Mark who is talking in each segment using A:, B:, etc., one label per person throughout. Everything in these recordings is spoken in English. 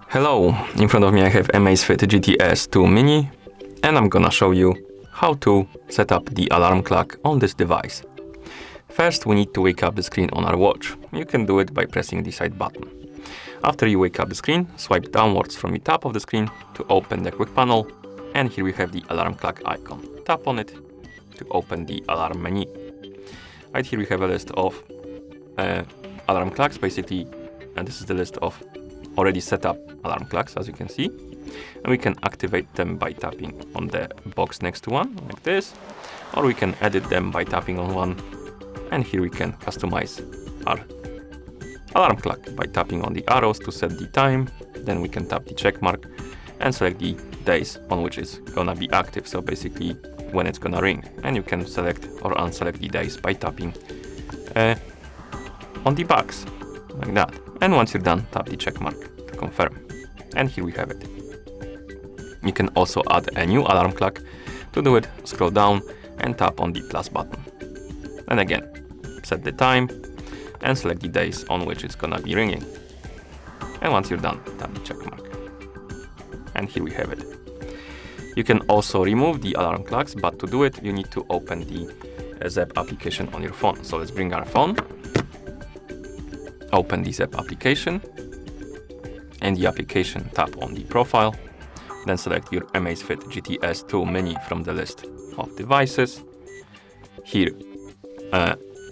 A: Hello, in front of me I have AMAZFIT GTS 2 Mini, and I'm gonna show you how to set up the alarm clock on this device. First, we need to wake up the screen on our watch. You can do it by pressing the side button. After you wake up the screen, swipe downwards from the top of the screen to open the quick panel, and here we have the alarm clock icon. Tap on it to open the alarm menu. Right here we have a list of alarm clocks, basically, and this is the list of already set up alarm clocks, as you can see, and we can activate them by tapping on the box next to one like this, or we can edit them by tapping on one, and here we can customize our alarm clock by tapping on the arrows to set the time. Then we can tap the check mark and select the days on which it's gonna be active, so basically when it's gonna ring, and you can select or unselect the days by tapping on the box like that. And once you're done, tap the check mark to confirm. And here we have it. You can also add a new alarm clock. To do it, scroll down and tap on the plus button. And again, set the time and select the days on which it's gonna be ringing. And once you're done, tap the check mark. And here we have it. You can also remove the alarm clocks, but to do it, you need to open the ZEP application on your phone. So let's bring our phone. Open the ZEP application, and the application, tap on the profile, then select your AMAZFIT GTS 2 Mini from the list of devices. Here,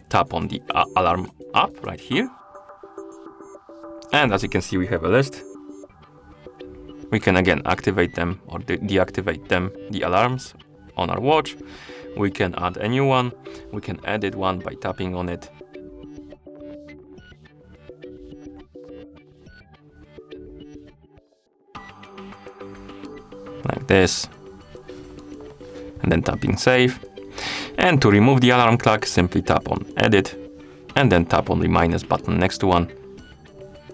A: tap on the alarm app right here, and as you can see we have a list. We can again activate them or deactivate them, the alarms on our watch. We can add a new one, we can edit one by tapping on it. Like this, and then tapping save. And to remove the alarm clock, simply tap on edit and then tap on the minus button next to one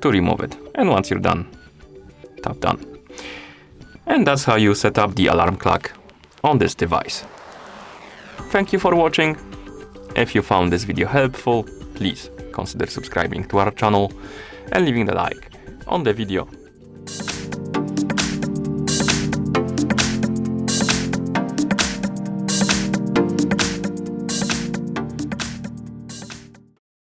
A: to remove it. And once you're done, tap done. And that's how you set up the alarm clock on this device. Thank you for watching. If you found this video helpful, please consider subscribing to our channel and leaving a like on the video